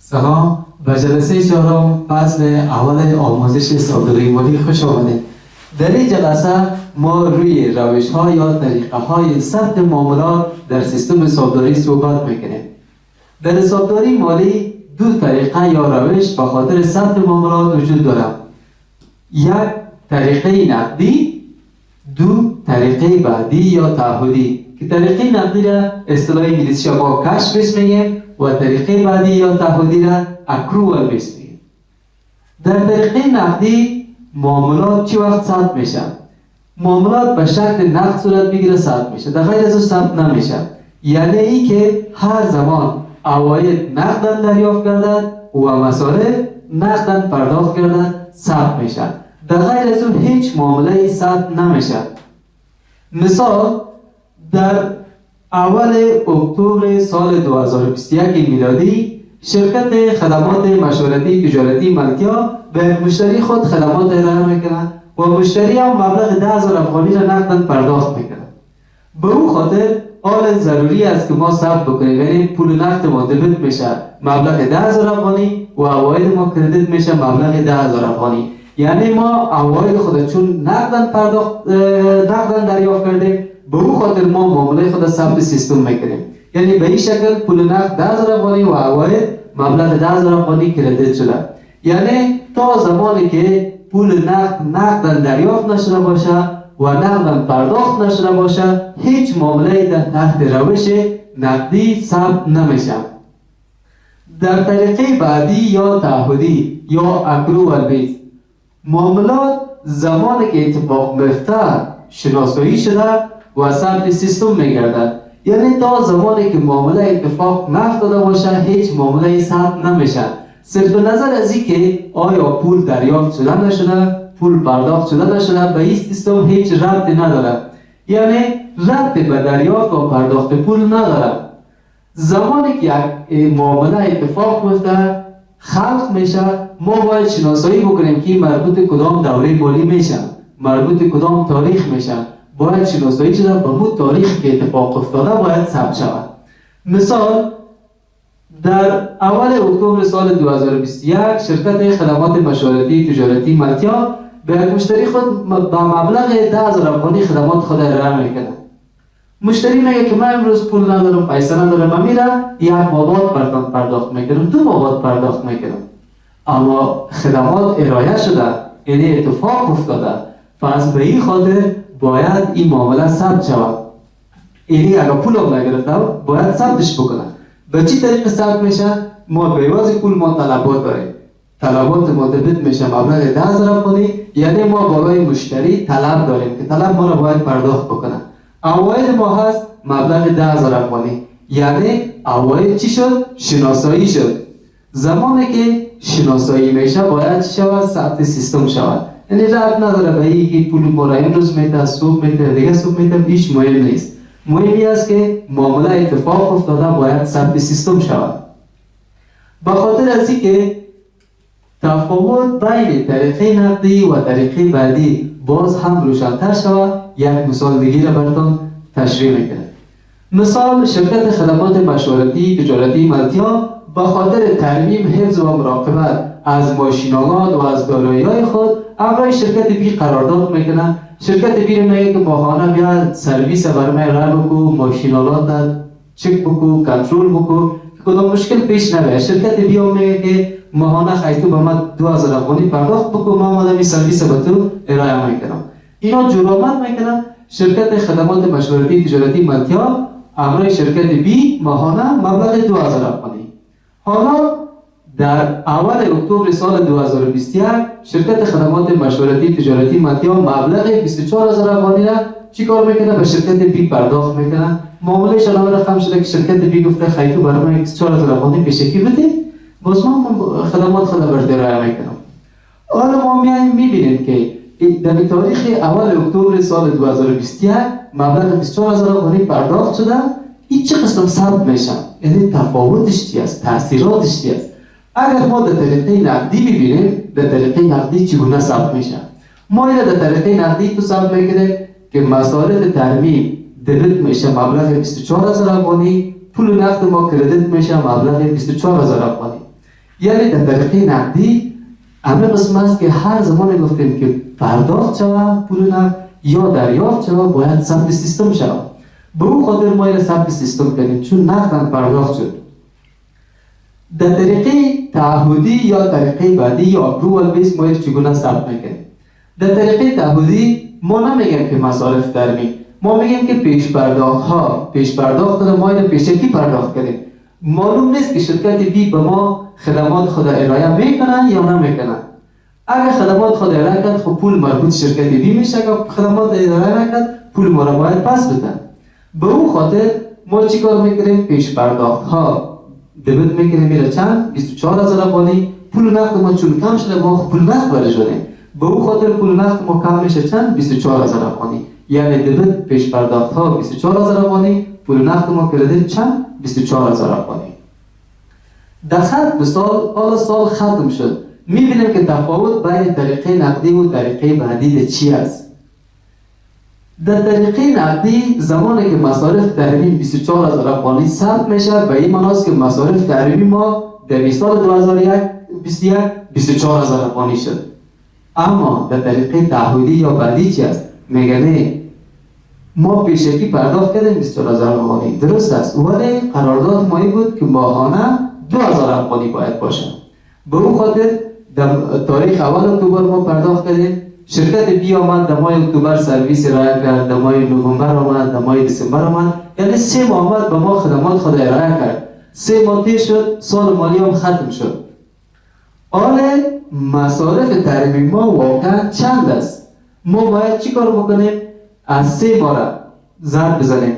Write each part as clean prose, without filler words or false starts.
سلام، به جلسه چهارم فصل اول آموزش سوداگری مالی خوش آمدید. در این جلسه ما روی روش ها یا طریقه های ثبت معاملات در سیستم حسابداری صحبت میکنیم. در حسابداری مالی دو طریقه یا روش به خاطر ثبت معاملات وجود دارد. یک طریقه نقدی، دو طریقه بعدی یا تعهدی که طریقه نقدی را اصطلاح انگلیسی ما کش بیس میگیم و طریقه بعدی یا تعهدی را اکروال بیس میگیم. در طریقه نقدی معاملات چی وقت ثبت میشه؟ معاملات به شکل نقد صورت بگیره ثبت میشه، در غیر از او ثبت نمیشه. یعنی ای که هر زمان عواید نقداً دریافت گردد و مصارف نقداً پرداخت گردد ثبت میشه، در غیر از اون هیچ معامله ثبت نمیشه. مثال در اول اکتبر سال 2021 میلادی شرکت خدمات مشورتی تجارتی ملکیا به مشتری خود خدمات ارائه میکنند و مشتری هم مبلغ 10,000 افغانی را نقداً پرداخت میکنند. به او خاطر آن ضروری است که ما ثبت بکنیم، یعنی پول نقد ما دبیت میشه مبلغ 10,000 افغانی و عواید ما کردیت میشه مبلغ 10,000 افغانی. یعنی ما عواید خود چون نقداً دریافت کردیم، به او خاطر ما معامله خود ثبت سیستم میکنیم. یعنی به این شکل پول نقد 10,000 افغانی و عواید مبلغ 10,000 افغانی کردیت شده. یعنی تا زمانی که پول نقداً دریافت نشده باشه و نقداً پرداخت نشده باشه، هیچ معامله در تحت روش نقدی ثبت نمیشه. در طریقه بعدی یا تعهدی یا اکروال بیس، معاملات زمانی که اتفاق میفته شناسایی شده و ثبت سیستم میگردد. یعنی تا زمانی که معامله اتفاق نافتاده باشه هیچ معامله ثبت نمیشه، صرف نظر از این که آیا پول دریافت شده نشده، پول پرداخت شده نشده، به این سیستم هیچ ربطی نداره. یعنی ربطی به دریافت و پرداخت پول نداره. زمانی که یک معامله اتفاق میفته خلق میشه، ما باید شناسایی بکنیم که مربوط کدام دوره مالی میشه، مربوط کدام تاریخ میشه. باید شناسایی شده به مو تاریخ که اتفاق افتاده باید ثبت شود. مثال در اول اکتبر سال 2021 شرکت خدمات مشورتی تجارتی ملکیا به مشتری خود با مبلغ 10,000 افغانی خدمات خود ارائه میکنه. مشتری میگه که من امروز پول ندارم، پیسه ندارم، من میرم یک مابات پرداخت میکنم، دو مابات پرداخت میکنم، اما خدمات ارائه شده، یعنی اتفاق افتاده، پس به این خاطر باید این معامله ثبت شود. یعنی اگر پول هم نگرفته باید ثبتش بکنه. به چی طریق ثبت میشه؟ ما به عوض پول ما طلبات داریم، طلبات ما دبیت میشه مبلغ 10,000 افغانی. یعنی ما بالای مشتری طلب داریم که طلب ما رو باید پرداخت بکنه. عواید ما هست مبلغ 10,000 افغانی. یعنی عواید چی شد؟ شناسایی شد. زمانی که شناسایی میشه باید چی شود؟ ثبت سیستم شود. یعنی ربط نداره به این که پول ما را امروز میده، صبح میده، دیگه صبح میده، هیچ مهم نیست. مهمی است که معامله اتفاق افتاده باید ثبت سیستم شود. به خاطر از اینکه تفاوت بین طریقه نقدی و طریقه بعدی باز هم روشن‌تر شود، یک مثال دیگه را براتون تشریح میکنم. مثال شرکت خدمات مشورتی تجارتی ملکیا به خاطر ترمیم، حفظ و مراقبت از ماشین‌آلات و از دارایی‌های خود همراه شرکت بی قرارداد میکنه. شرکت بی میگه که ماهانه بیا سرویس برای ارائه بکو، ماشین‌آلات چک بکو، کنترل بکو، کدام مشکل پیش نمیاد. شرکت بی هم میگه که ماهانه خیلی تو به من 2,000 افغانی پرداخت بکو، من آمدم سرویس به تو ارائه میکنم. اینا جرامت میکنن. شرکت خدمات مشورتی تجارتی ملکیا همراه شرکت بی ماهانه مبلغ 2,000 افغانی. حالا در اول اکتبر سال 2021 شرکت خدمات مشورتی تجارتی ملکیا مبلغ 24,000 افغانی را چیکار میکنه؟ به شرکت بی پرداخت میکنه. معامله شما رقم شده که شرکت بی گفته خیلی تو برای من 24,000 افغانی پیشکی بده، باز من خدمات خود برات ارائه میکنم. حالا ما میبینیم که در تاریخ اول اکتبر سال 2021 مبلغ 24,000 افغانی پرداخت شده. این چه قسم ثبت میشه؟ یعنی تفاوتش چی است؟ تاثیراتش چی است؟ اگر ما در طریقه نقدی ببینیم، در طریقه نقدی چگونه ثبت میشه؟ ما اینو در طریقه نقدی تو ثبت میکنیم که مصارف ترمیم دبیت میشه مبلغ 24,000 افغانی، پول نقد ما کردیت میشه مبلغ 24,000 افغانی. یعنی در طریقه نقدی همه قسم است که هر زمان گفتیم که پرداخت شود پول نقد یا دریافت شود باید ثبت سیستم شود. به اون خاطر ما این ثبت سیستم کنیم چون نقداً پرداخت شد. در طریقه تعهدی یا طریقه بعدی یا اپرووال بیس ما چگونه ثبت میکنیم؟ در طریقه تعهدی ما نمیگیم که مصارف ترمیم، ما میگیم که پیش پرداخت ما اینو پیشکی پرداخت کنیم. معلوم نیست که شرکت بی به ما خدمات خود ارائه میکنن یا نمیکنن. اگر خدمات خود ارائه کرد خب پول مربوط شرکت بی میشه، اگر خدمات ارائه نکرد پول ما را باید پس بدن. به اون خاطر ما چیکار میکنیم؟ پیش پرداخت ها دبیت میکنیم میره چند 24000 افغانی. پول نقد ما چون کم شده ما پول نقد برای شدیم، به اون خاطر پول نقد ما کم میشه چند 24000 افغانی. یعنی دبیت پیش پرداخت ها 24000 افغانی، پول نقد ما کردیت چند 24000 افغانی. در خط مثال حالا سال ختم شد، میبینیم که تفاوت بین طریقه نقدی و طریقه بعدی چی است. در طریقه نقدی زمانی که مصارف تحریمی 24000 افغانی ثبت میشه به این معنی است که مصارف تحریمی ما در سال 2021 24000 افغانی شد. اما در طریقه تعهدی یا بعدی چی است؟ میگه نه ما پیشکی پرداخت کردیم 24000 افغانی، درست است، ولی قرارداد ما این بود که ماهانه 2000 افغانی باید باشه. به اون خاطر در تاریخ اول اکتبر ما پرداخت کردیم. شرکت بی آمد در ماه اکتبر سرویس ارائه کرد، در ماه نوامبر آمد، در ماه دسامبر آمد، یعنی 3 ماه آمد به ما خدمات خود ارائه کرد. 3 ماه تیر شد، سال مالی هم ختم شد. حالا مصارف تحریمی ما واقعا چند است؟ ما باید چی کار بکنیم؟ از 3 ماه را ضرب بزنیم.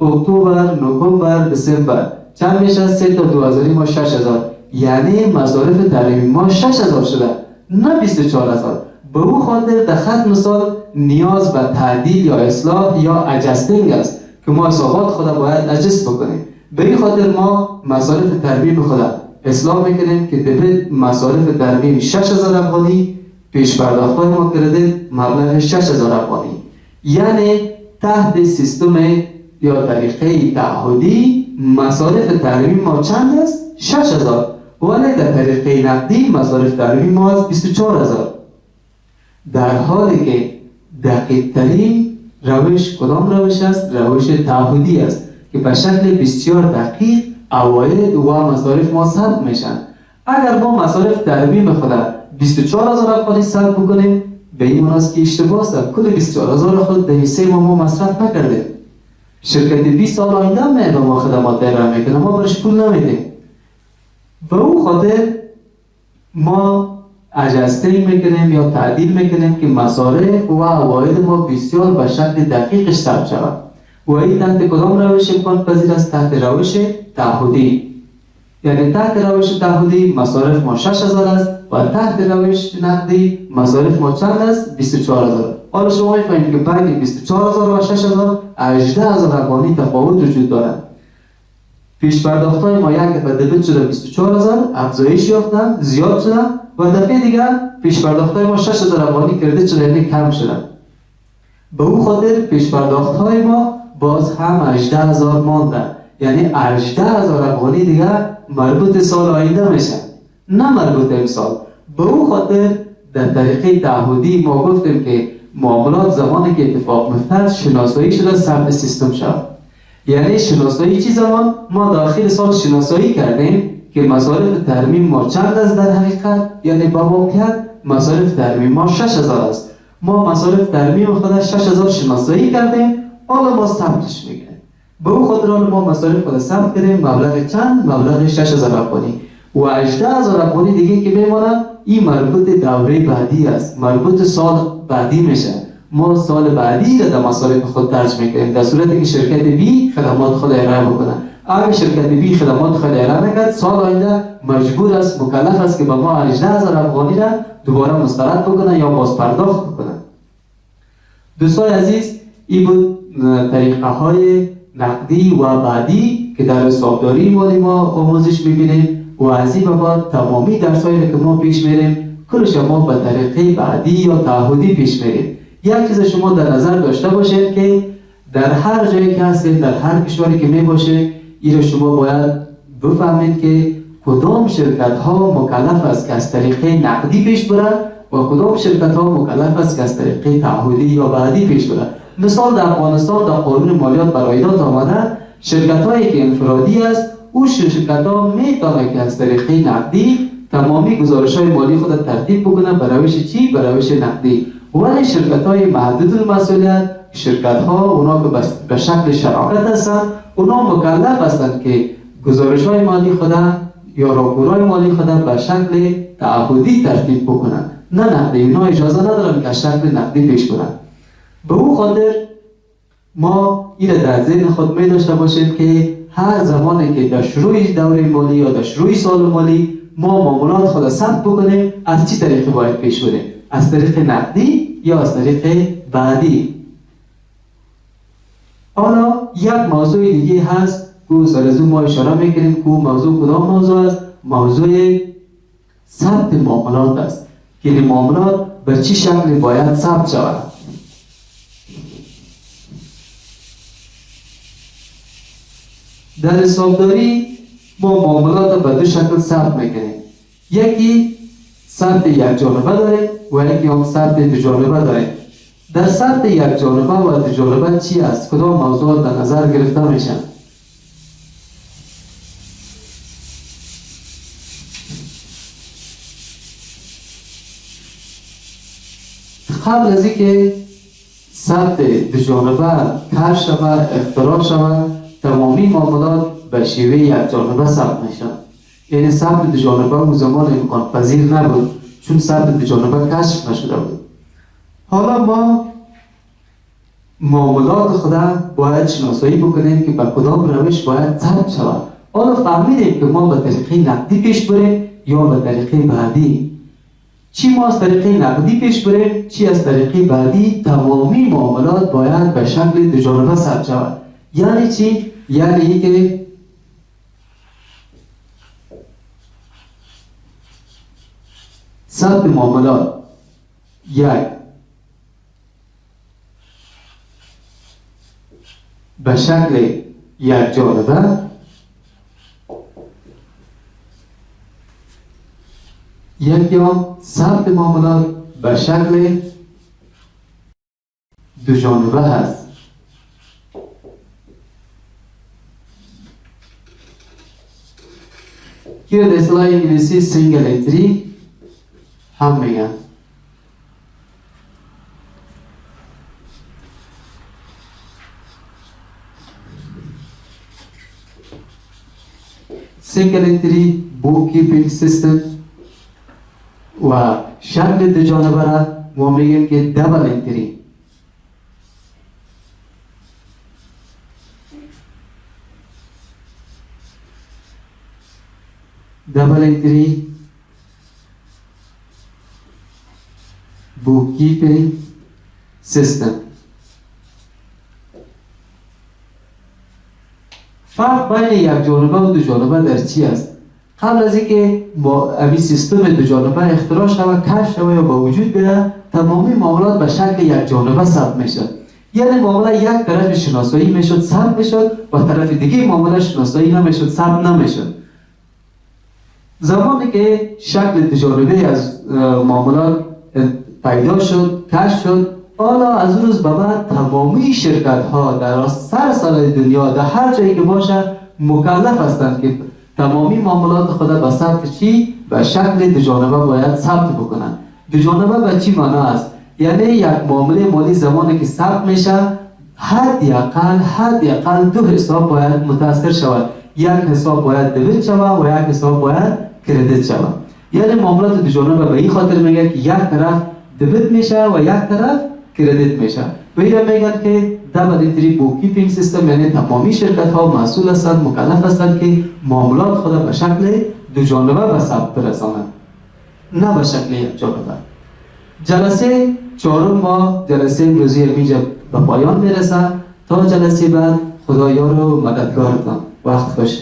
اکتبر، نوامبر، دسامبر چند میشه؟ 3 تا 2000 ما 6000. یعنی مصارف تحریمی ما 6000 شده، نه 24000. به اون خاطر در خط مثال نیاز به تعدیل یا اصلاح یا اجستینگ است که ما حسابات خود باید اجست بکنیم. به این خاطر ما مصارف ترمیم خود اصلاح میکنیم که دبیت مصارف ترمیم 6000 افغانی، پیش پرداخت های ما کردیم مبلغ 6000 افغانی. یعنی تحت سیستم یا طریقه تعهدی مصارف ترمیم ما چند است؟ 6000. ولی در طریقه نقدی مصارف ترمیم ما است 24000. در حالی که دقیق ترین روش کدام روش است؟ روش تعهدی است که به شکل بسیار دقیق عواید و مصارف ما ثبت میشن. اگر ما مصارف ترمیم خود 24000 افغانی ثبت بکنیم به این معنی است که اشتباه است. کل 24000 خود در 3 ماه ما مصرف نکردیم. شرکت 20 سال آینده به ما خدمات ارائه میکنه، ما برش پول نمیدیم. به اون خاطر ما اجستینگ میکنیم یا تعدیل میکنیم که مصارف و عواید ما بسیار به شکل دقیقش ثبت شود. و این تحت کدام روش امکان پذیر است؟ تحت روش تعهدی. یعنی تحت روش تعهدی مصارف ما 6000 است و تحت روش نقدی مصارف ما چند است؟ 24000. حالا شما میفهمید که بین 24000 و 6000 18000 افغانی تفاوت وجود دارد. پیش پرداخت های ما یک دفعه دبیت شده 24000 افزایش یافتن، زیاد شدن و دفعه دیگر پیش پرداخت های ما 6000 افغانی کردیت شده، یعنی کم شدن. به اون خاطر پیش پرداخت های ما باز هم 18000 مانده، یعنی 18000 افغانی دیگر مربوط سال آینده میشه، نه مربوط امسال. به اون خاطر در طریقه تعهدی ما گفتیم که معاملات زمانی که اتفاق میفتد شناسایی شده ثبت سیستم شد. یعنی شناسایی چی زمان؟ ما داخل سال شناسایی کردیم که مصارف ترمیم ما چند است در حقیقت، یعنی با واقعیت مصارف ترمیم ما 6000 است. ما مصارف ترمیم خود 6000 شناسایی کردیم، حالا ما ثبتش میگه. به اون خاطر ما مصارف خود ثبت کردیم مبلغ چند؟ مبلغ 6000 افغانی و 18000 افغانی دیگه که میمونه این مربوط دوره بعدی است، مربوط سال بعدی میشه. ما سال بعدی را در مصارف خود درج میکنیم در صورتی که شرکت بی خدمات خود ارائه بکنه. اگر شرکت بی خدمات خود ارائه نکرد سال آینده مجبور است، مکلف است که به ما 18000 افغانی را دوباره مسترد بکنه یا باز پرداخت بکنه. دوستان عزیز، این بود طریقه های نقدی و بعدی که در حسابداری مالی ما آموزش میبینیم و از این به بعد تمامی درسایی که ما پیش میریم کلش ما به طریقه بعدی یا تعهدی پیش میریم. یک چیز شما در نظر داشته باشید که در هر جایی که هستید، در هر کشوری که می باشه، این رو شما باید بفهمید که کدام شرکت ها مکلف است که از طریق نقدی پیش برند و کدام شرکت ها مکلف است که از طریق تعهدی یا بعدی پیش برند. مثال در افغانستان در قانون مالیات بر عایدات آمده شرکت هایی که انفرادی است او شرکت ها میتونه که از طریق نقدی تمامی گزارش های مالی خود ترتیب بکنه به روش چی؟ به روش نقدی. ولی شرکت های محدود المسئولیت شرکت ها اونا که به شکل شراکت هستند اونا مکلف هستند که گزارش های مالی خود یا راپورهای مالی خود به شکل تعهدی ترتیب بکنن نه نقدی. اونا اجازه ندارن که شکل نقدی پیش برن. به او خاطر ما این در ذهن خود می داشته باشیم که هر زمانی که در شروع دوره مالی یا در شروع سال مالی ما معاملات خود ثبت بکنیم از چی طریقی باید پیش بریم؟ از طریق نقدی یا از طریق بعدی. حالا یک موضوع دیگه هست که سرزو ما اشاره میکنیم که موضوع کدام موضوع است؟ موضوع ثبت معاملات است که این معاملات به چی شکل باید ثبت شود. در حسابداری ما معاملات به دو شکل ثبت میکنیم. یکی ثبت یک جانبه داره و یکی هم ثبت دو جانبه داره. در ثبت یک جانبه و دو جانبه چی است؟ کدام موضوعات در نظر گرفته میشن؟ قبل از اینکه ثبت دو جانبه کش شود اختراع شود تمامی معاملات به شیوه یک جانبه ثبت میشن. یعنی ثبت دو جانبه اون زمان امکان پذیر نبود چون ثبت دو جانبه کشف نشده بود. حالا ما معاملات خود باید شناسایی بکنیم که به کدام روش باید ثبت شود. حالا فهمیدیم که ما به طریق نقدی پیش بریم یا به طریق بعدی. چی ما از طریق نقدی پیش بریم چی از طریق بعدی؟ تمامی معاملات باید به شکل دو جانبه ثبت شود. یعنی چی؟ یعنی این که ثبت معاملات یک به شکل یک جانبه یک یا ثبت معاملات به شکل دو جانبه هست. که در اصطلاح انگلیسی سینگل انتری هم میگن. سینگل انتری بوک کیپینگ سیستم و شکل دو جانبه را ما میگیم که دبل انتری. double entry bookkeeping system. فرق بین یک جانبه و دو جانبه در چی است؟ قبل از اینکه با این سیستم دو جانبه اختراع شود کشف شود یا با وجود بیاید تمامی معاملات به شکل یک جانبه ثبت میشد. یعنی معامله یک طرف شناسایی میشد ثبت میشد و طرف دیگه معامله شناسایی نمیشد ثبت نمیشد. زمانی که شکل دو جانبه از معاملات پیدا شد کشف شد حالا از اون روز به بعد تمامی شرکت ها در سراسر دنیا در هر جایی که باشه مکلف هستند که تمامی معاملات خود به ثبت چی؟ به شکل دو جانبه باید ثبت بکنن. دو جانبه به چی معنی است؟ یعنی یک معامله مالی زمانی که ثبت میشه حدی اقل دو حساب باید متاثر شود. یک حساب باید دبیت شود و یک حساب باید کردیت شود. یعنی معاملات دو جانبه به این خاطر میگه که یک طرف دبیت میشه و یک طرف کردیت میشه. و این میگن که دبل انتری بوککیپینگ سیستم یعنی تمامی شرکت ها مسئول هستند مکلف هستند که معاملات خود به شکل دو جانبه به ثبت برسانند نه به شکل یک جانبه. جلسه چهارم ما جلسه امروزی اینجا به پایان میرسه. تا جلسه بعد خدایا رو مددگارتان. وقت خوش.